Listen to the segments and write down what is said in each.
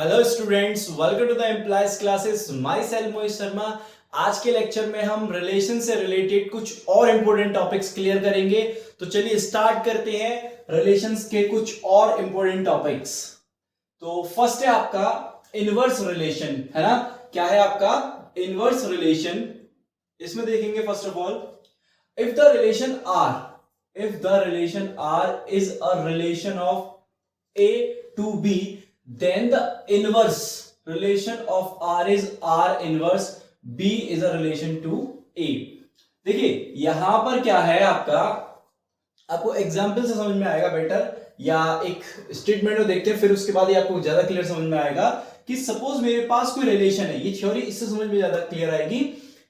Hello students, welcome to the employees classes. Myself Mohit Sharma. आज के lecture में हम रिलेशन से रिलेटेड कुछ और इंपॉर्टेंट टॉपिक्स क्लियर करेंगे। तो चलिए स्टार्ट करते हैं रिलेशंस के कुछ और इंपॉर्टेंट टॉपिक्स। तो फर्स्ट है आपका इनवर्स रिलेशन, है ना। क्या है आपका इनवर्स रिलेशन? इसमें देखेंगे first of all, if the relation R is a relation of A to B, then the inverse relation of R is R inverse B is a relation to A। देखिए यहां पर क्या है आपको example से समझ में आएगा बेटर, या एक स्टेटमेंट को देखते हैं फिर उसके बाद ही आपको ज्यादा क्लियर समझ में आएगा। कि सपोज मेरे पास कोई रिलेशन है, ये थ्योरी इससे समझ में ज्यादा क्लियर आएगी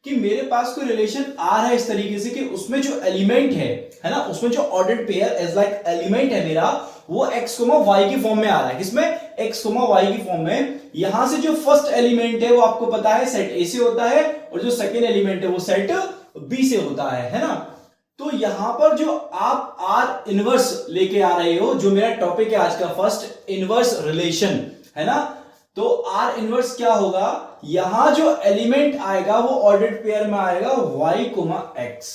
कि मेरे पास कोई रिलेशन आर है इस तरीके से कि उसमें जो एलिमेंट है ना, उसमें जो ordered pair as like element है मेरा, वो x, y की फॉर्म में आ रहा है। किसमें? x, y की फॉर्म में। यहां से जो फर्स्ट एलिमेंट है वो आपको पता है सेट A से होता है, और जो सेकेंड एलिमेंट है वो सेट B से होता है ना। तो यहां पर जो आप R इनवर्स लेके आ रहे हो, जो मेरा टॉपिक है आज का फर्स्ट, इनवर्स रिलेशन, है ना। तो R इनवर्स क्या होगा? यहां जो एलिमेंट आएगा वो ऑर्डर्ड पेयर में आएगा y, x,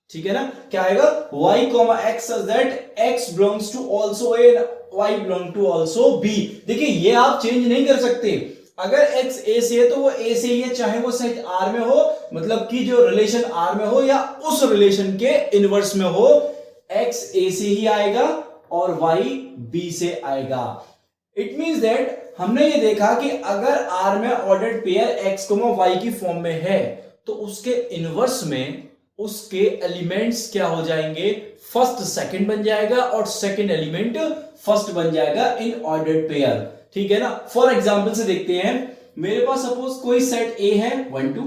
ठीक है ना। क्या आएगा? y, x such that x belongs to also A, y belongs to also B। देखिए ये आप चेंज नहीं कर सकते। अगर x A से है तो वो A से ही है, चाहे वो सेट R में हो, मतलब कि जो रिलेशन R में हो या उस रिलेशन के इनवर्स में हो, x A से ही आएगा और y B से आएगा। इट मींस दैट हमने ये देखा कि अगर R में ऑर्डर्ड पेयर x, y की फॉर्म में है तो उसके इनवर्स में उसके एलिमेंट्स क्या हो जाएंगे? फर्स्ट सेकंड बन जाएगा और सेकंड एलिमेंट फर्स्ट बन जाएगा इन ऑर्डर्ड पेयर, ठीक है ना। फॉर एग्जांपल से देखते हैं, मेरे पास सपोज कोई सेट A है 1 2,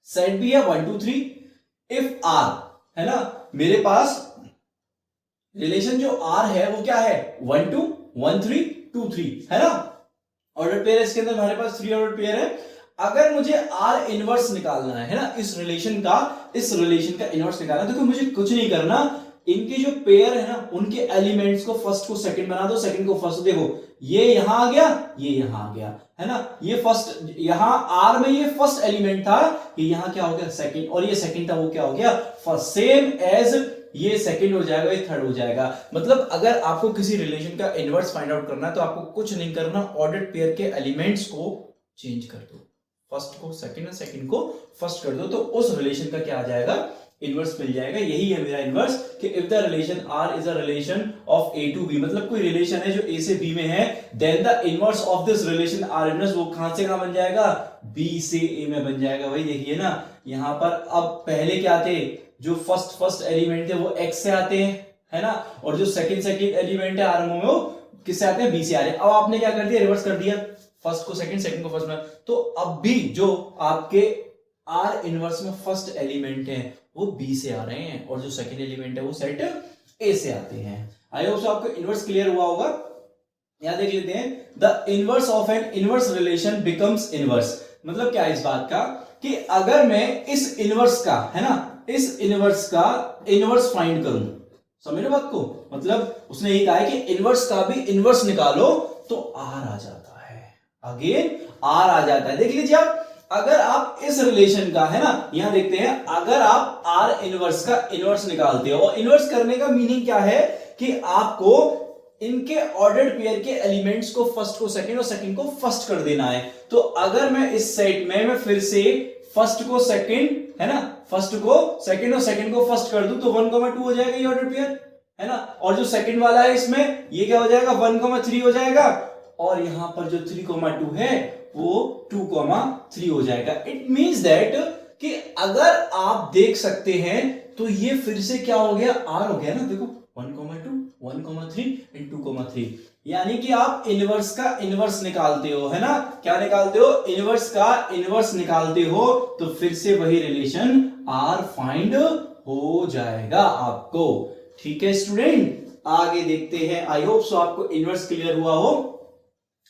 सेट B है 1 2 3। इफ R, है ना, मेरे पास रिलेशन जो R है वो क्या है? 1 2 1 3 2 3, है ना। ऑर्डर पेयर इसके अंदर हमारे पास 3 ऑर्डर पेयर है। अगर मुझे R इनवर्स निकालना है ना, इस रिलेशन का इनवर्स निकालना है, तो मुझे कुछ नहीं करना। इनके जो पेयर है ना, उनके एलिमेंट्स को फर्स्ट को सेकंड बना दो, सेकंड को फर्स्ट। देखो ये यहां आ गया, ये यहां आ गया, है ना। ये फर्स्ट, यहां R में ये फर्स्ट एलिमेंट था, ये यहां क्या हो गया? सेकंड। और ये सेकंड था, वो क्या हो गया? फर्स्ट। सेम एज ये सेकंड हो जाएगा, ये थर्ड हो जाएगा। मतलब अगर आपको किसी रिलेशन का इनवर्स फाइंड आउट करना है तो आपको कुछ नहीं करना, ऑर्डर्ड पेयर के एलिमेंट्स को चेंज कर दो, फर्स्ट को सेकंड और सेकंड को फर्स्ट कर दो, तो उस रिलेशन का क्या आ जाएगा? इनवर्स मिल जाएगा। यही है मेरा इनवर्स कि if the relation R is a relation of A to B, मतलब कोई रिलेशन है जो A से B में है, then the inverse of this relation R inverse वो कहां से कहां बन जाएगा? B से A में बन जाएगा। वही देखिए ना, यहां पर अब पहले क्या थे? जो फर्स्ट एलिमेंट थे वो x से आते हैं, है ना, और जो सेकंड एलिमेंट है R में वो किससे आते हैं? B से आ रहे हैं। अब आपने क्या कर दिया? रिवर्स कर दिया, फर्स्ट को सेकंड, सेकंड को फर्स्ट में। तो अब भी जो आपके R इनवर्स में फर्स्ट एलिमेंट है वो B से आ रहे हैं, और जो सेकंड एलिमेंट है वो सेट A से आते हैं। आई होप सो आपको इनवर्स क्लियर हुआ होगा। यहां देख लेते हैं, the inverse of N inverse relation becomes inverse. मतलब क्या है इस बात का कि अगर मैं इस इनवर्स का, है ना, इस इनवर्स का इनवर्स फाइंड करूं, समझ रहे बात को? मतलब उसने ये कहा है कि इनवर्स का भी इनवर्स निकालो तो R आ जाता है, अगेन R आ जाता है। देख लीजिए आप, अगर आप इस रिलेशन का, है ना, यहां देखते हैं, अगर आप R इनवर्स का इनवर्स निकालते हो, और इनवर्स करने का मीनिंग क्या है कि आपको इनके ऑर्डर्ड पेयर के एलिमेंट्स को फर्स्ट को सेकंड और सेकंड को फर्स्ट कर देना है। तो अगर मैं इस सेट में मैं फिर से फर्स्ट को सेकंड, है ना, फर्स्ट को सेकंड और सेकंड को फर्स्ट कर दूं तो 1 2 हो जाएगा ये ऑर्डर पेयर, है ना। और जो सेकंड वाला है इसमें ये क्या हो जाएगा? 1 3 हो जाएगा, और यहां पर जो 3 2 है वो 2 3 हो जाएगा। इट मींस दैट कि अगर आप देख सकते हैं तो ये फिर से क्या हो गया? R हो गया ना। देखो 1 2 1 3 एंड 2 3, यानी कि आप इनवर्स का इनवर्स निकालते हो, है ना। क्या निकालते हो? इनवर्स का इनवर्स निकालते हो, तो फिर से वही रिलेशन R फाइंड हो जाएगा आपको, ठीक है स्टूडेंट। आगे देखते हैं। आई होप सो आपको इनवर्स क्लियर हुआ हो।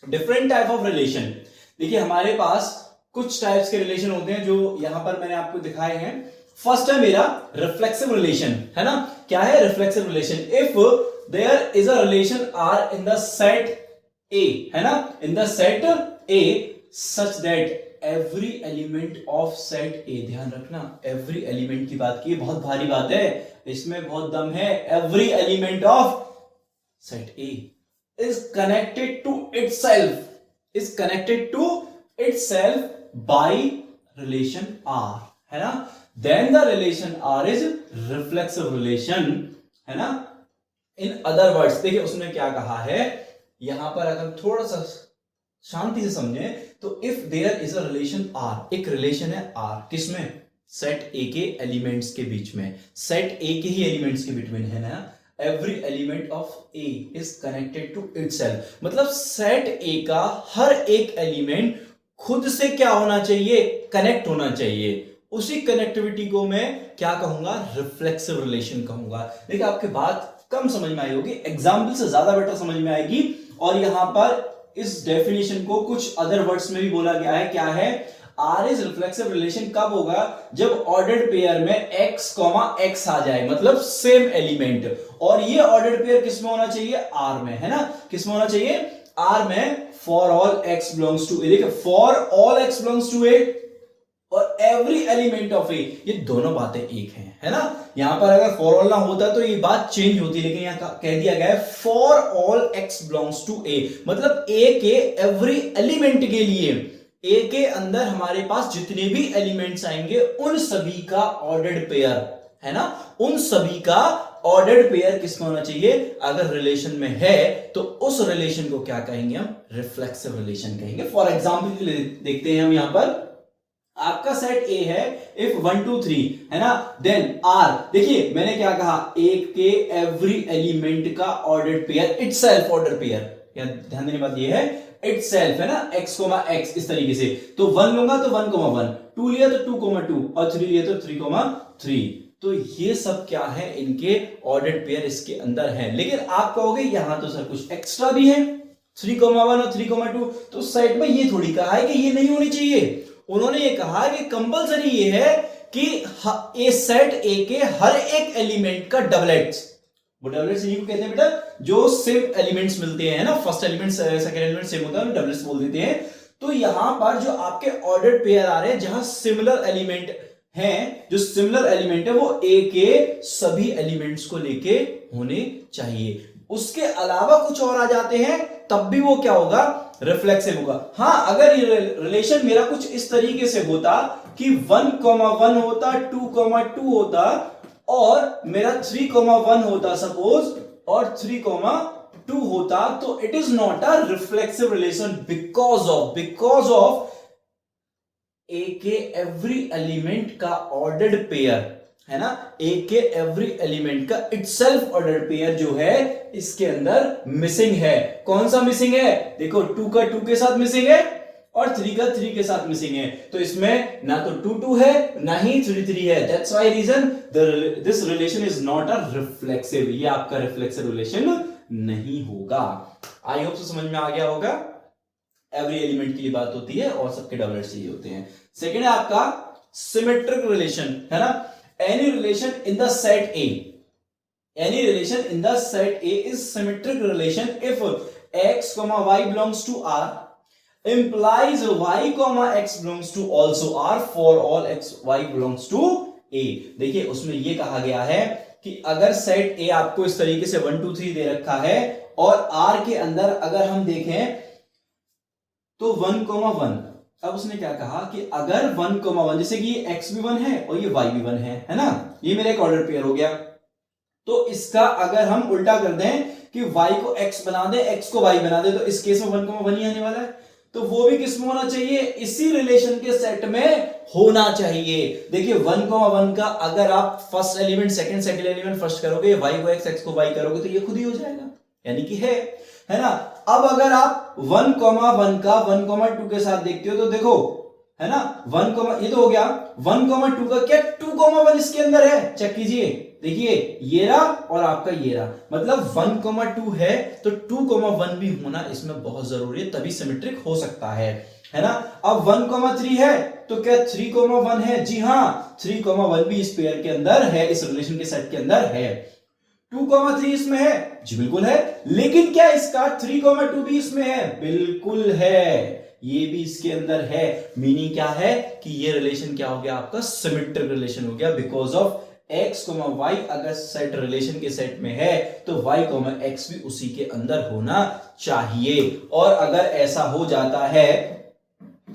डिफरेंट टाइप ऑफ रिलेशन, देखिए हमारे पास कुछ टाइप्स के रिलेशन होते हैं जो यहां पर मैंने आपको दिखाए हैं। फर्स्ट है मेरा रिफ्लेक्सिव रिलेशन, है ना। क्या है reflexive relation? If there is a relation R in the set A, है ना, in the set A such that every element of set A, ध्यान रखना एवरी एलिमेंट की बात की, बहुत भारी बात है, इसमें बहुत दम है, every element of set A is connected to itself by relation R, है ना, then the relation R is reflexive relation, है ना. इन अदर वर्ड्स देखिए उसने क्या कहा है यहां पर, अगर थोड़ा सा शांति से समझे तो if there is a relation R, एक रिलेशन है R किसमें, सेट ए के एलिमेंट्स के बीच में, सेट ए के ही एलिमेंट्स के बीच में, है ना, every element of A is connected to itself, मतलब सेट ए का हर एक एलिमेंट खुद से क्या होना चाहिए, कनेक्ट होना चाहिए, उसी कनेक्टिविटी को मैं क्या कहूंगा, रिफ्लेक्सिव रिलेशन कहूंगा. देखिए आपकी बात कम समझ में आई होगी, एग्जाम्पल से ज्यादा बेटर समझ में आएगी. और यहां पर इस डेफिनेशन को कुछ अदर वर्ड्स में भी बोला गया है, क्या है, आर इज रिफ्लेक्सिव रिलेशन कब होगा, जब ऑर्डर्ड पेयर में x, x आ जाए, मतलब सेम एलिमेंट, और ये ऑर्डर्ड पेयर किसमें होना चाहिए, R में, है ना, किसमें होना चाहिए, R में, for all x belongs to A, देखिए for all x belongs to A और एवरी एलिमेंट ऑफ ए, ये दोनों बातें एक हैं, है ना. यहां पर अगर फॉर ऑल ना होता तो ये बात चेंज होती, लेकिन यहां कह दिया गया है for all x belongs to A, मतलब ए के एवरी एलिमेंट के लिए, ए के अंदर हमारे पास जितने भी एलिमेंट्स आएंगे उन सभी का ऑर्डर्ड पेयर, है ना, उन सभी का ऑर्डर्ड पेयर किसमें होना चाहिए, अगर रिलेशन में है तो उस रिलेशन को क्या कहेंगे हम, रिफ्लेक्सिव रिलेशन कहेंगे. फॉर एग्जांपल देखते हैं हम यहां पर, आपका सेट ए है, इफ 1 2 3, है ना, देन आर, देखिए मैंने क्या कहा, एक के एवरी एलिमेंट का ordered pair itself order pair, ध्यान देने बात ये है इटसेल्फ, है ना, x, x इस तरीके से, तो 1 लूंगा तो 1, 1, 2 लिया तो 2, 2 और 3 लिया तो 3, 3, तो ये सब क्या है, इनके ऑर्डर्ड पेयर इसके अंदर है. लेकिन आप कहोगे यहां तो सर कुछ एक्स्ट्रा भी है, 3, 1 और 3, 2, तो सेट में ये थोड़ी कहा है कि ये नहीं होनी चाहिए. उन्होंने ये कहा कि कंपलसरी ये है कि ए सेट ए के हर एक एलिमेंट का डबलेट्स, वो डबलेट्स इन्हीं को कहते हैं बेटा, जो सेम एलिमेंट्स मिलते हैं ना, first element second element same होता है, डबलेट्स बोल देते हैं. तो यहां पर जो आपके ऑर्डर्ड पेयर आ रहे हैं, जहां सिमिलर एलिमेंट हैं, जो सिमिलर एलिमेंट है वो ए के सभी एलिमेंट्स को लेके होने चाहिए. उसके अलावा कुछ और आ जाते हैं तब भी वो क्या होगा, रिफ्लेक्सिव होगा. हाँ, अगर ये रिलेशन मेरा कुछ इस तरीके से होता कि 1, 1 होता, 2, 2 होता और मेरा 3, 1 होता सपोज, और 3, 2 होता, तो it is not a reflexive relation because of A के एवरी एलिमेंट का ऑर्डर्ड पेयर, है ना, ए के एवरी एलिमेंट का इटसेल्फ ऑर्डर्ड पेयर जो है इसके अंदर मिसिंग है. कौन सा मिसिंग है, देखो 2 का 2 के साथ मिसिंग है और 3 का 3 के साथ मिसिंग है, तो इसमें ना तो 2 2 है ना ही 3 3 है. That's why reason this relation is not a reflexive, ये आपका रिफ्लेक्सिव रिलेशन नहीं होगा. आई होप समझ में आ गया होगा. एवरी एलिमेंट की लिए बात होती है और सबके डबलेट्स चाहिए होते हैं. सेकेंड है आपका सिमेट्रिक रिलेशन, है ना, any relation in the set A, any relation in the set A is symmetric relation if x, y belongs to R, implies y, x belongs to also R for all x, y belongs to A. देखिए उसमें ये कहा गया है कि अगर set A आपको इस तरीके से 1 2 3 दे रखा है और R के अंदर अगर हम देखें तो 1, 1, अब उसने क्या कहा कि अगर 1, 1, जैसे कि ये x भी 1 है और ये y भी 1 है ना, ये मेरा एक ऑर्डर पेयर हो गया, तो इसका अगर हम उल्टा कर दें कि y को x बना दें, x को y बना दें, तो इस केस में 1, 1 ही आने वाला है, तो वो भी किस में होना चाहिए, इसी रिलेशन के सेट में होना चाहिए. देखिए 1, 1 का अगर आप first element second element first करोगे, y को x को y करोगे, तो ये खुद ही हो जाएगा, यानी कि है ना. अब अगर आप 1, 1 का 1, 2 के साथ देखते हो तो देखो, है ना, 1, ये तो हो गया 1, 2 का क्या 2, 1 इसके अंदर है, चेक कीजिए, देखिए ये रहा और आपका ये रहा, मतलब 1, 2 है तो 2, 1 भी होना इसमें बहुत जरूरी है, तभी सिमेट्रिक हो सकता है ना. अब 1, 3 है तो क्या 3, 1 है, जी हाँ 3, 1 भी इस पेयर के अंदर है, इस रिलेशन के सेट के अंदर है. 2,3 इसमें है? जी बिल्कुल है। लेकिन क्या इसका 3,2 भी इसमें है? बिल्कुल है, ये भी इसके अंदर है। मीनिंग क्या है कि ये रिलेशन क्या हो गया आपका? सिमेट्रिक रिलेशन हो गया, बिकॉज ऑफ x, y अगर सेट रिलेशन के सेट में है तो y, x भी उसी के अंदर होना चाहिए। और अगर ऐसा हो जाता है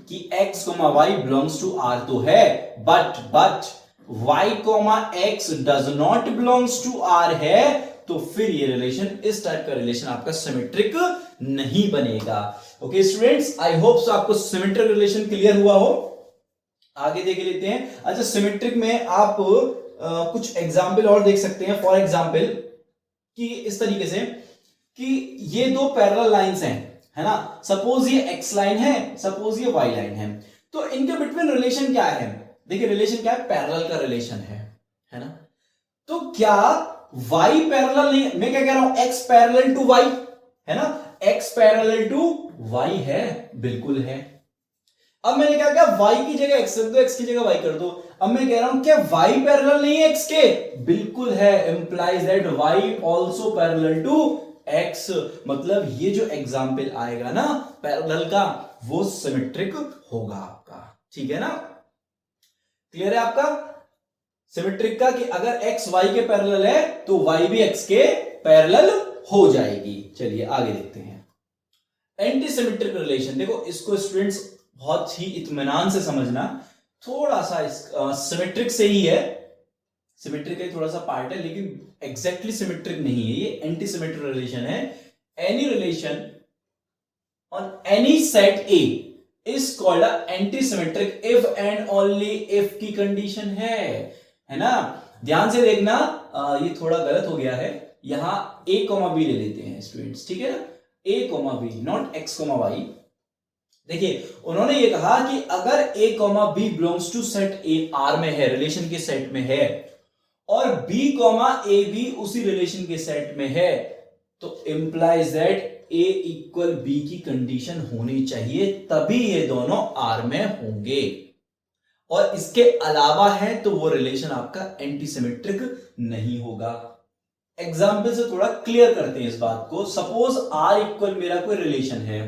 कि x, y belongs to R तो है, but y, x does not belongs to R है, तो फिर ये रिलेशन, इस टाइप का रिलेशन आपका सिमेट्रिक नहीं बनेगा। Okay students, I hope so आपको सिमेट्रिक रिलेशन क्लियर हुआ हो। आगे देख लेते हैं। अच्छा, सिमेट्रिक में आप कुछ एग्जाम्पल और देख सकते हैं। फॉर एग्जाम्पल कि इस तरीके से कि ये दो पैरेलल लाइंस हैं, है ना। सपोज ये एक्स लाइन है, सपोज ये वाई लाइन है, तो इनके बिटवीन रिलेशन क्या है? देखिए रिलेशन क्या है? पैरेलल का रिलेशन है ना। तो क्या y पैरेलल नहीं, मैं क्या कह रहा हूं, x पैरेलल टू y है ना, x पैरेलल टू y है, बिल्कुल है। अब मैंने क्या किया, y की जगह x रख दो, x की जगह y कर दो। अब मैं कह रहा हूं क्या y पैरेलल नहीं है x के? बिल्कुल है, implies that y also parallel to x। मतलब ये जो एग्जाम्पल आएगा ना पैरेलल का, वो सिमेट्रिक होगा आपका, ठीक है ना। क्लियर है आपका सिमेट्रिक का कि अगर x y के पैरेलल है तो y भी x के पैरेलल हो जाएगी। चलिए आगे देखते हैं। एंटी सिमेट्रिक रिलेशन, देखो इसको स्टूडेंट्स बहुत ही इत्मीनान से समझना। थोड़ा सा सिमेट्रिक से ही है, सिमेट्रिक का थोड़ा सा पार्ट है, लेकिन एग्जैक्टली सिमेट्रिक नहीं है, ये एंटी सिमेट्रिक रिलेशन है। Any relation on any set A is called anti symmetric if and only if की कंडीशन है ना। ध्यान से देखना, ये थोड़ा गलत हो गया है, यहां a, b ले लेते हैं स्टूडेंट्स, ठीक है ना। a, b not x, y। देखिए उन्होंने ये कहा कि अगर a, b belongs to set A, R में है, रिलेशन के सेट में है, और b, a भी उसी रिलेशन के सेट में है, तो implies that a equal b की कंडीशन होनी चाहिए, तभी ये दोनों R में होंगे। और इसके अलावा है तो वो रिलेशन आपका एंटी सिमेट्रिक नहीं होगा। एग्जाम्पल से थोड़ा क्लियर करते हैं इस बात को। सपोज R इक्वल मेरा कोई रिलेशन है।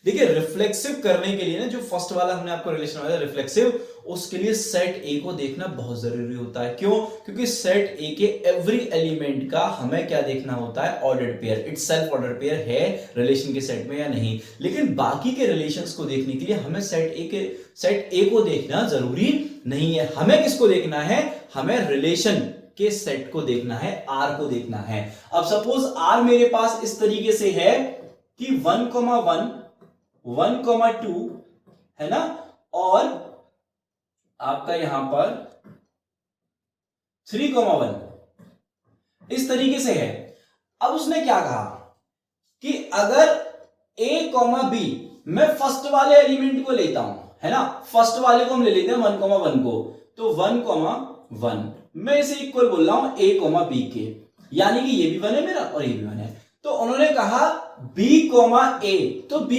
देखिए रिफ्लेक्सिव करने के लिए ना, जो फर्स्ट वाला हमने आपको रिलेशन बताया रिफ्लेक्सिव, उसके लिए सेट ए को देखना बहुत जरूरी होता है। क्यों? क्योंकि सेट ए के एवरी एलिमेंट का हमें क्या देखना होता है? Ordered pair, it's self ordered pair है रिलेशन के सेट में या नहीं। लेकिन बाकी के रिलेशंस को देखने के लिए हमें सेट ए को देखना जरूरी नहीं है। हमें किसको देखना है? हमें रिलेशन के सेट को देखना है, आर को देखना है। अब सपोज आर मेरे पास इस तरीके से है कि 1,1 1,2 है ना, और आपका यहां पर 3,1 इस तरीके से है। अब उसने क्या कहा कि अगर a, b मैं फर्स्ट वाले एलिमेंट को लेता हूं, है ना, फर्स्ट वाले को हम ले लेते हैं 1,1 को, तो 1,1 मैं इसे इक्वल बोल रहा हूं a, b के, यानी कि ये भी 1 है मेरा और ये भी 1 है। तो उन्होंने कहा b, a, तो b,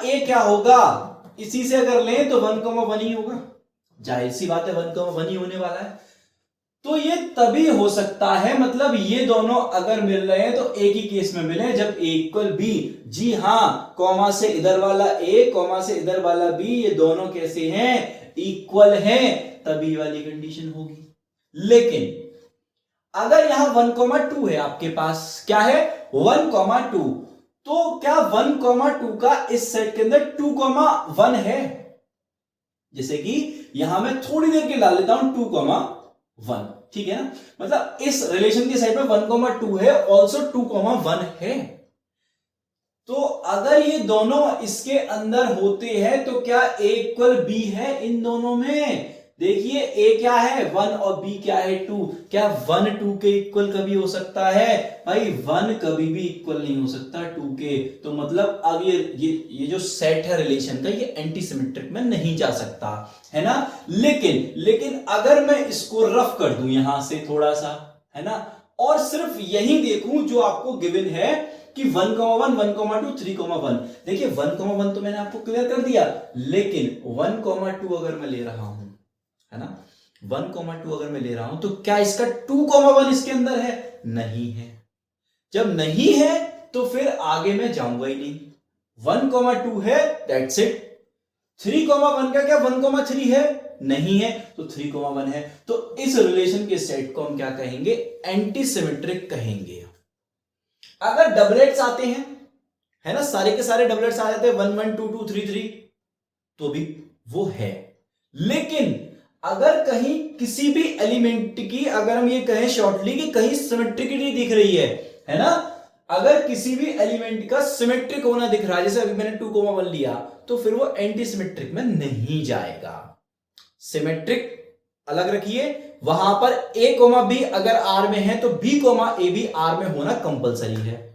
a क्या होगा? इसी से अगर लें तो 1,1 ही होगा, जाहिर सी बात है 1,1 ही होने वाला है। तो ये तभी हो सकता है, मतलब ये दोनों अगर मिल रहे हैं तो एक ही केस में मिले, जब a इक्वल b। जी हां, कॉमा से इधर वाला a, कॉमा से इधर वाला b, ये दोनों कैसे हैं? इक्वल हैं, तभी वाली कंडीशन होगी। लेकिन अगर यहां 1,2 है आपके पास, क्या है? 1,2, तो क्या 1,2 का इस सेट के अंदर 2,1 है? जैसे कि यहां मैं थोड़ी देर के ला लेता हूं 2,1, ठीक है ना। मतलब इस रिलेशन के सेट में 1,2 है, ऑल्सो 2,1 है। तो अगर ये दोनों इसके अंदर होते हैं तो क्या a इक्वल b है इन दोनों में? देखिए a क्या है 1 और b क्या है 2। क्या 1 2 के इक्वल कभी हो सकता है? भाई 1 कभी भी इक्वल नहीं हो सकता 2 के। तो मतलब अब ये जो सेट है रिलेशन का, ये एंटी सिमेट्रिक में नहीं जा सकता, है ना। लेकिन अगर मैं इसको रफ कर दूं यहां से थोड़ा सा, है ना, और सिर्फ यही देखूं जो आपको गिवन है कि 1,1 1,2 3,1। देखिए 1,1 तो मैंने आपको क्लियर कर दिया, लेकिन 1,2 अगर मैं ले रहा हूं, है ना, 1,2 अगर मैं ले रहा हूं तो क्या इसका 2,1 इसके अंदर है? नहीं है। जब नहीं है तो फिर आगे मैं जाऊंगा ही नहीं। 1,2 है, दैट्स इट। 3,1 का क्या 1,3 है? नहीं है, तो 3,1 है। तो इस रिलेशन के सेट को हम क्या कहेंगे? एंटी सिमेट्रिक कहेंगे। अगर डबलेट्स आते हैं, है ना, सारे के सारे डबलेट्स आ जाते हैं 1 1 2 2 3 3, तो भी वो है। लेकिन अगर कहीं किसी भी एलिमेंट की, अगर हम ये कहें शॉर्टली कि कहीं सिमेट्रिसिटी दिख रही है ना, अगर किसी भी एलिमेंट का सिमेट्रिक होना दिख रहा है, जैसे अभी मैंने 2,1 लिया, तो फिर वो एंटी सिमेट्रिक में नहीं जाएगा। सिमेट्रिक अलग रखिए, वहां पर a, b अगर R में है तो b, a भी R में होना कंपलसरी है।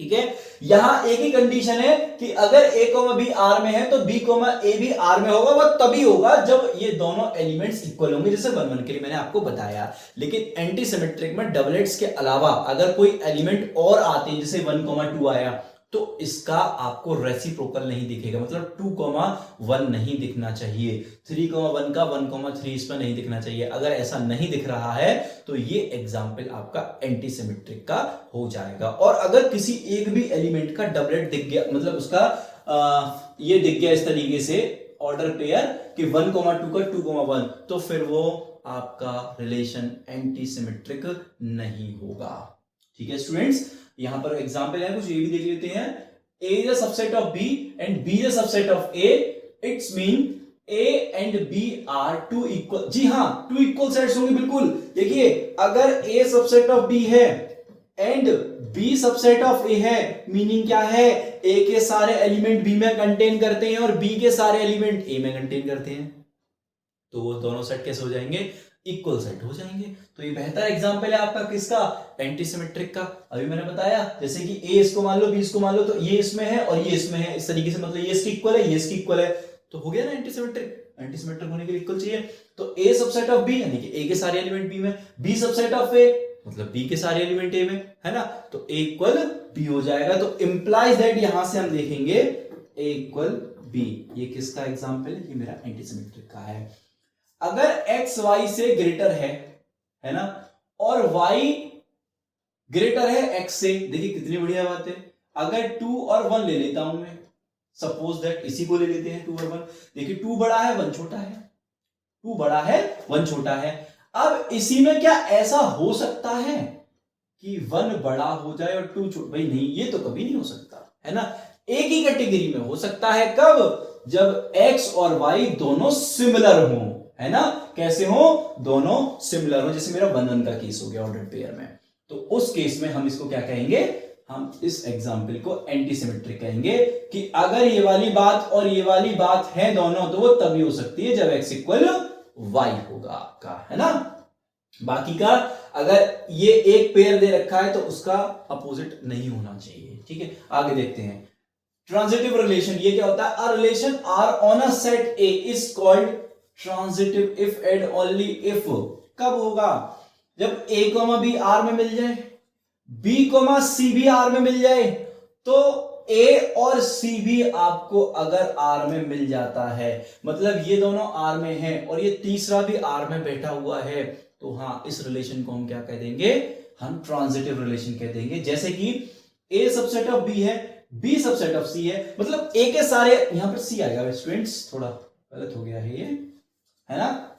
ठीक है, यहां एक ही कंडीशन है कि अगर a, b R में है तो b, a भी R में होगा। वह तभी होगा जब ये दोनों एलिमेंट्स इक्वल होंगे, जैसे 1 1 के लिए मैंने आपको बताया। लेकिन एंटी सिमेट्रिक में डबलेट्स के अलावा अगर कोई एलिमेंट और आते हैं, जैसे 1,2 आया, तो इसका आपको रेसिप्रोकल नहीं दिखेगा, मतलब 2,1 नहीं दिखना चाहिए। 3,1 का 1,3 इसमें नहीं दिखना चाहिए। अगर ऐसा नहीं दिख रहा है तो ये एग्जाम्पल आपका एंटी सिमेट्रिक का हो जाएगा। और अगर किसी एक भी एलिमेंट का डबलेट दिख गया, मतलब उसका ये दिख गया इस तरीके से ऑर्डर पेयर कि 1,2 का 2,1, तो फिर वो आपका रिलेशन एंटी सिमेट्रिक नहीं होगा। ठीक है स्टूडेंट्स, यहां पर एग्जांपल है कुछ, ये भी देख लेते हैं। A is a subset of B and B is a subset of A. It's mean A and B are two equal। जी हाँ, टू इक्वल सेट्स होंगे बिल्कुल। देखिए, अगर A सबसेट ऑफ B है and B subset of A है, meaning क्या है? A के सारे एलिमेंट B में कंटेन करते हैं और B के सारे एलिमेंट A में कंटेन करते हैं, तो वो दोनों सेट कैसे हो जाएंगे? इक्वल सेट हो जाएंगे। तो ये बेहतर एग्जांपल है आपका किसका? एंटी सिमेट्रिक का। अभी मैंने बताया जैसे कि A इसको मान लो, B इसको मान लो, तो ये इसमें है और ये इसमें है, इस तरीके से, मतलब ये इसकी इक्वल है, ये इसकी इक्वल है, तो हो गया ना एंटी सिमेट्रिक। एंटी सिमेट्रिक होने के लिए इक्वल चाहिए। तो A सबसेट ऑफ B यानी कि A के सारे एलिमेंट B में, B सबसेट ऑफ A मतलब B के सारे एलिमेंट A में, है ना, तो A इक्वल B हो जाएगा। तो इंप्लाइज दैट यहां से हम देखेंगे A इक्वल B। ये किसका एग्जांपल है? ये मेरा एंटी सिमेट्रिक का है। अगर x y से ग्रेटर है ना, और y ग्रेटर है x से, देखिए कितनी बढ़िया बात है। अगर 2 और 1 ले लेता हूं मैं, सपोज दैट इसी को ले लेते हैं 2 और 1। देखिए 2 बड़ा है 1 छोटा है, 2 बड़ा है 1 छोटा है। अब इसी में क्या ऐसा हो सकता है कि 1 बड़ा हो जाए और 2 छोटा? भाई नहीं, ये तो कभी नहीं हो सकता, है ना। एक ही कैटेगरी में हो सकता है, कब? जब x और y दोनों सिमिलर हो, है ना। कैसे हो? दोनों सिमिलर हो। जैसे मेरा 1 1 का केस हो गया ऑर्डर पेयर में, तो उस केस में हम इसको क्या कहेंगे? हम इस एग्जाम्पल को एंटी सिमेट्रिक कहेंगे कि अगर ये वाली बात और ये वाली बात है दोनों, तो वो तभी हो सकती है जब x इक्वल y होगा आपका, है ना। बाकी का अगर ये एक पेयर दे रखा है तो उसका अपोजिट नहीं होना चाहिए। ठीक है, आगे देखते हैं। ट्रांजिटिव रिलेशन, ये क्या होता है? अ relation R on a set A is called transitive if and only if. कब होगा? जब A, B R में मिल जाए, B, C भी R में मिल जाए, तो A और C भी आपको अगर R में मिल जाता है, मतलब ये दोनों R में हैं और ये तीसरा भी R में बैठा हुआ है, तो हाँ, इस रिलेशन को हम क्या कह देंगे? हम ट्रांजिटिव रिलेशन कह देंगे। जैसे कि A सबसेट ऑफ B है, B सबसेट ऑफ C है, मतलब A के सारे, यहां पर C आएगा स्टूडेंट्स, थोड़ा गलत हो गया है ये, है ना।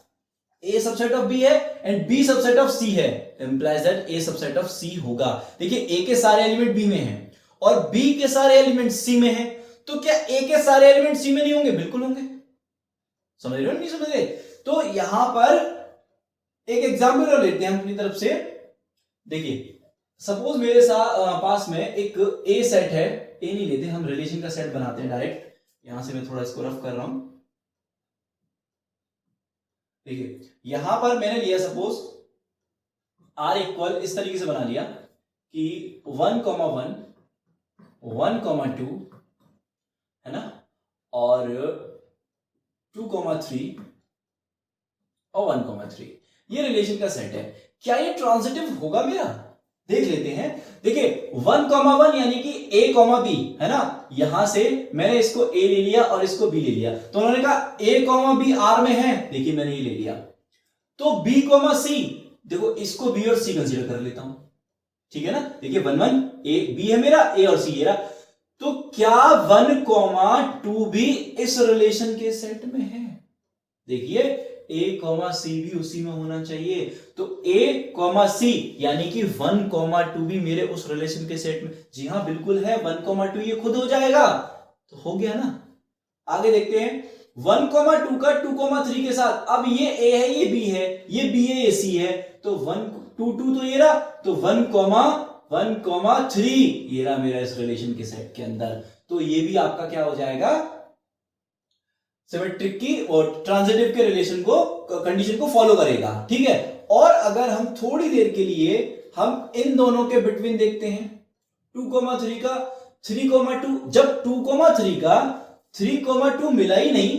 A सबसेट ऑफ B है and B subset of C है, implies that A subset of C होगा। देखिए A के सारे एलिमेंट B में हैं और B के सारे एलिमेंट C में हैं, तो क्या A के सारे एलिमेंट C में नहीं होंगे? बिल्कुल होंगे। समझ रहे हो नहीं समझ रहे? तो यहां पर एक एग्जांपल और लेते हैं हम अपनी तरफ से। देखिए सपोज मेरे पास में एक A सेट है, A नहीं लेते हम, रिलेशन का सेट बनाते हैं डायरेक्ट। यहां से मैं थोड़ा इसको रफ कर रहा हूं। देखिए यहां पर मैंने लिया सपोज R इक्वल, इस तरीके से बना लिया कि 1, 1, 1, 2 है ना, और 2, 3 और 1, 3, ये रिलेशन का सेट है। क्या ये ट्रांजिटिव होगा मेरा? देख लेते हैं। देखिए 1, 1 यानी कि A, B है ना, यहां से मैंने इसको A ले लिया और इसको B ले लिया, तो उन्होंने कहा A, B R में है। देखिए मैंने ये ले लिया। तो बी कॉमा सी, देखो इसको बी और सी कंसीडर कर लेता हूं, ठीक है ना। देखिए 1 1 ए बी है मेरा, ए और सी है। तो क्या 1 कॉमा 2 भी इस रिलेशन के सेट में है? देखिए ए कॉमा सी भी उसी में होना चाहिए। तो ए कॉमा सी यानी कि 1 कॉमा 2 भी मेरे उस रिलेशन के सेट में, जी हां बिल्कुल है। 1 कॉमा 2 ये खुद हो जाएगा, तो हो गया ना। आगे देखते हैं 1 कॉमा 2 का 2 कॉमा 3 के साथ। अब ये ए है, ये बी है, ये बी है, ये सी है। तो 1 2 2 तो ये रहा, तो 1 कॉमा 3 ये रहा मेरा इस रिलेशन के सेट के अंदर। तो ये भी आपका क्या हो जाएगा, सिमेट्रिक की और ट्रांजिटिव के रिलेशन को, कंडीशन को फॉलो करेगा, ठीक है। और अगर हम थोड़ी देर के लिए हम इन दोनों के बिटवीन देखते हैं 2,3 का 3,2, जब 2,3 का 3,2 मिला ही नहीं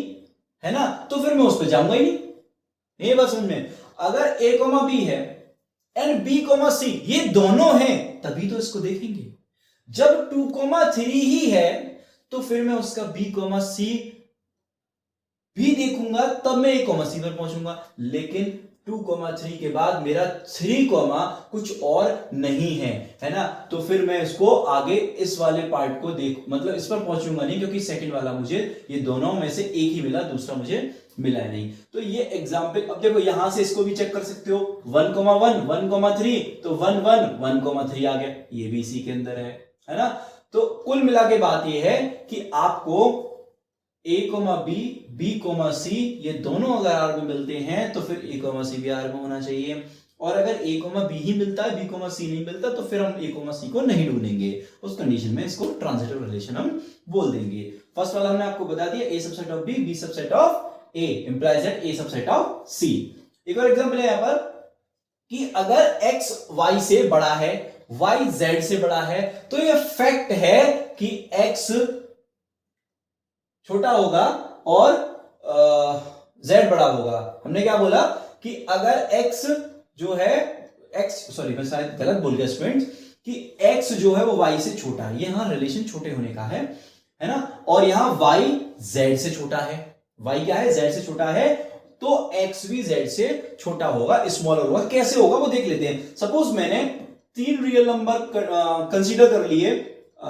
है ना, तो फिर मैं उस पर जाऊंगा ही नहीं। ये बात समझ में, अगर a, b है एंड b, c ये दोनों हैं तभी तो इसको देखेंगे। जब 2,3 ही है तो फिर मैं उसका b, c भी देखूंगा, तब मैं a, c पर पहुंचूंगा। लेकिन 2,3 के बाद मेरा 3, कुछ और नहीं है ना, तो फिर मैं इसको आगे इस वाले पार्ट को मतलब इस पर पहुंचूंगा नहीं, क्योंकि सेकंड वाला मुझे ये दोनों में से एक ही मिला, दूसरा मुझे मिला है नहीं। तो ये एग्जांपल, अब देखो यहां से इसको भी चेक कर सकते हो 1,1 1,3, तो 1 1 1,3 आ गया, ये भी इसी के अंदर है ना। तो कुल मिला के बात ये है कि आपको a, b, c ये दोनों अगर आर में मिलते हैं तो फिर a, c भी आर में होना चाहिए। और अगर a, b ही मिलता है, b, c नहीं मिलता, तो फिर हम a, c को नहीं ढूंढेंगे। उस कंडीशन में इसको ट्रांजिटिव रिलेशन हम बोल देंगे। फर्स्ट वाला हमने आपको बता दिया, a subset of b, b subset of a implies that a subset of c। एक और एग्जांपल है यहां पर कि अगर x y से बड़ा है, y z से बड़ा है, तो ये फैक्ट है कि x छोटा होगा और z बड़ा होगा। हमने क्या बोला कि अगर x जो है मैं शायद गलत बोल गया स्टूडेंट्स, कि x जो है वो y से छोटा है, ये यहां रिलेशन छोटे होने का है ना। और यहां y z से छोटा है, y क्या है, z से छोटा है, तो x भी z से छोटा होगा, स्मॉलर होगा। कैसे होगा वो देख लेते हैं। सपोज मैंने 3 रियल नंबर कंसीडर कर लिए,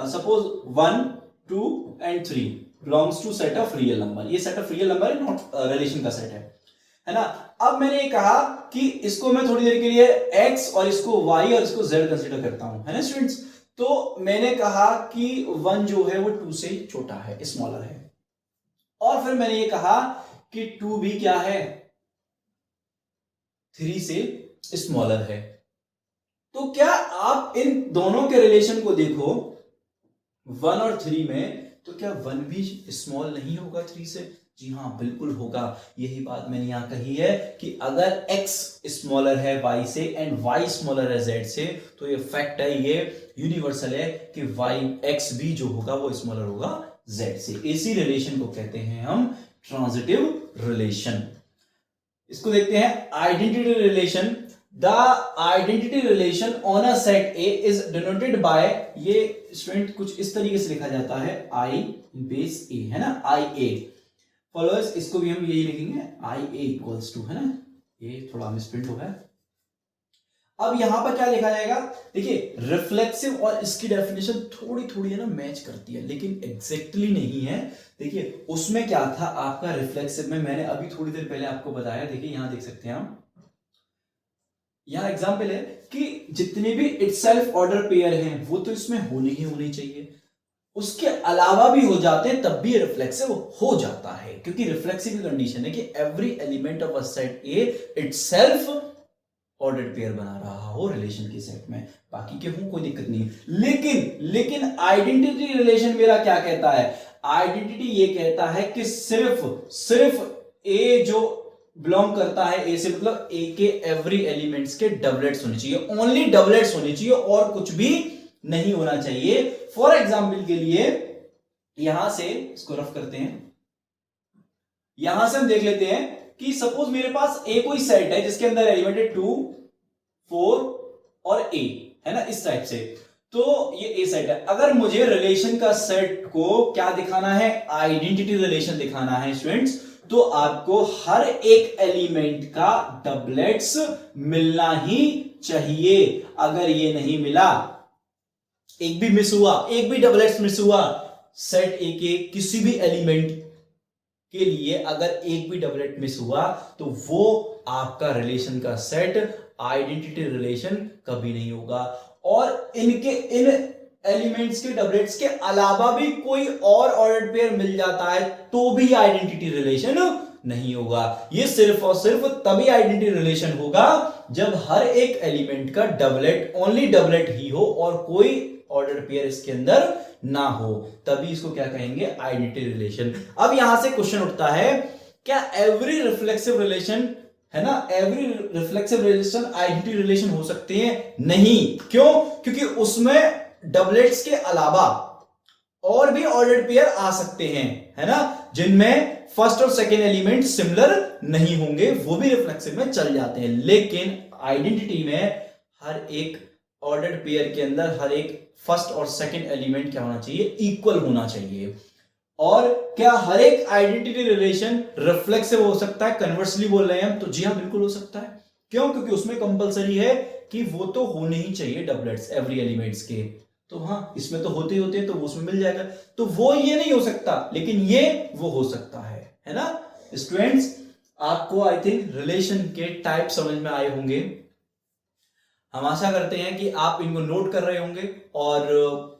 suppose 1 2 and 3 belongs to set of real number। ये set of real number है, नॉट रिलेशन का सेट है ना। अब मैंने ये कहा कि इसको मैं थोड़ी देर के लिए x और इसको y और इसको z कंसीडर करता हूं, है ना स्टूडेंट्स। तो मैंने कहा कि 1 जो है वो 2 से छोटा है, स्मॉलर है। और फिर मैंने ये कहा कि 2 भी क्या है, 3 से स्मॉलर है। तो क्या आप इन दोनों के रिलेशन को देखो 1 और 3 में, तो क्या 1 भी स्मॉल नहीं होगा 3 से? जी हां बिल्कुल होगा। यही बात मैंने यहां कही है कि अगर x स्मॉलर है y से एंड y स्मॉलर है z से, तो ये फैक्ट है, ये यूनिवर्सल है कि x भी जो होगा वो स्मॉलर होगा z से। इसी रिलेशन को कहते हैं हम ट्रांजिटिव रिलेशन। इसको देखते हैं identity relation. The identity relation on a set A is denoted by, ये स्टूडेंट कुछ इस तरीके से लिखा जाता है, I base A, है ना, IA फॉलोअर्स। इसको भी हम यही लिखेंगे IA इक्वल्स टू, है ना, ये थोड़ा मिसप्रिंट हो गया। अब यहां पर क्या लिखा जाएगा, देखिए रिफ्लेक्सिव और इसकी डेफिनेशन थोड़ी थोड़ी है ना मैच करती है, लेकिन एग्जैक्टली नहीं है। देखिए उसमें क्या था आपका रिफ्लेक्सिव में, मैंने अभी थोड़ी देर पहले आपको बताया। देखिए यहां देख सकते हैं हम, यहां एग्जाम्पल है कि जितने भी इटसेल्फ ऑर्डर पेयर हैं वो तो इसमें होनी ही होनी चाहिए, उसके अलावा भी हो जाते हैं तब भी रिफ्लेक्सिव हो जाता है, क्योंकि रिफ्लेक्सिव की कंडीशन है कि every element of a set A itself ordered pair बना रहा हो रिलेशन के सेट में, बाकी के हो कोई दिक्कत नहीं। लेकिन आइडेंटिटी रिलेशन मेरा क्या कहता है, आइडेंटिटी ये कहता है कि सिर्फ ए जो बिलोंग करता है ए से, मतलब ए के एवरी एलिमेंट्स के डबलेट्स होने चाहिए, ओनली डबलेट्स होने चाहिए और कुछ भी नहीं होना चाहिए। फॉर एग्जाम्पल के लिए यहां से इसको रफ करते हैं, यहां से हम देख लेते हैं कि सपोज मेरे पास ए कोई सेट है जिसके अंदर एलिमेंट है 2 4 और ए, है ना, इस टाइप से। तो ये ए सेट है। अगर मुझे रिलेशन का सेट को क्या दिखाना है, आइडेंटिटी रिलेशन दिखाना है स्टूडेंट्स, तो आपको हर एक एलिमेंट का डबलेट्स मिलना ही चाहिए। अगर ये नहीं मिला, एक भी मिस हुआ, एक भी डबलेट्स मिस हुआ, सेट ए के किसी भी एलिमेंट के लिए अगर एक भी डबलेट मिस हुआ तो वो आपका रिलेशन का सेट आइडेंटिटी रिलेशन कभी नहीं होगा। और इन एलिमेंट्स के डबलेट्स के अलावा भी कोई और ऑर्डर्ड पेयर मिल जाता है तो भी आइडेंटिटी रिलेशन नहीं होगा। ये सिर्फ और सिर्फ तभी आइडेंटिटी रिलेशन होगा जब हर एक एलिमेंट का डबलेट, ओनली डबलेट ही हो और कोई ऑर्डर्ड पेयर इसके अंदर ना हो, तभी इसको क्या कहेंगे, आइडेंटिटी रिलेशन। अब यहां से क्वेश्चन उठता है, क्या एवरी रिफ्लेक्सिव रिलेशन है ना, every reflexive relation identity relation हो सकते हैं? नहीं। क्यों? क्योंकि उसमें डबलेट्स के अलावा और भी ऑर्डर्ड पेयर आ सकते हैं, है ना, जिनमें फर्स्ट और सेकेंड एलिमेंट सिमिलर नहीं होंगे, वो भी रिफ्लेक्सिव में चल जाते हैं। लेकिन आइडेंटिटी में हर एक ऑर्डर्ड पेयर के अंदर हर एक फर्स्ट और सेकेंड एलिमेंट क्या होना चाहिए, इक्वल होना चाहिए। और क्या हर एक आइडेंटिटी रिलेशन रिफ्लेक्सिव हो सकता है? कन्वर्सली बोल रहे हैं हम तो जी हाँ, बिल्कुल हो सकता है। क्यों? क्योंकि उसमें कंपलसरी है कि वो तो होने ही चाहिए डबलेट्स एवरी एलिमेंट्स के। तो हाँ, इसमें तो होते ही होते हैं तो वो उसमें मिल जाएगा। तो वो ये नहीं हो सकता, लेकिन ये वो हो सकता है ना। स्टूडेंट्स, आपको आई थिंक रिलेशन के टाइप समझ में आए होंगे। हम आशा करते हैं कि आप इनको नोट कर रहे होंगे और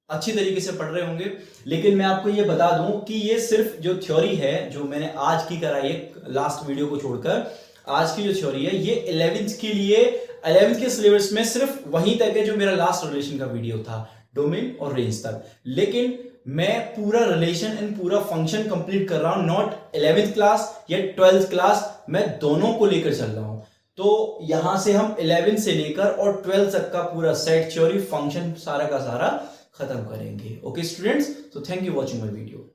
अच्छी तरीके से पढ़ रहे होंगे। लेकिन मैं आपको ये बता दूं कि ये सिर्फ जो थ्योरी है जो मैंने आज की कराई है, लास्ट वीडियो को छोड़कर आज की जो थ्योरी है, ये 11th के लिए, 11th के सिलेबस में सिर्फ वहीं तक है जो मेरा लास्ट रिलेशन का वीडियो था, डोमेन और रेंज तक। लेकिन मैं पूरा रिलेशन एंड पूरा फंक्शन कंप्लीट कर रहा हूं, नॉट 11th क्लास या 12th क्लास, मैं दोनों को लेकर चल रहा हूं। तो यहां से हम 11 से लेकर और 12 तक का पूरा सेट, थ्योरी, फंक्शन सारा का सारा खत्म करेंगे। ओके स्टूडेंट्स, तो thank you watching my video.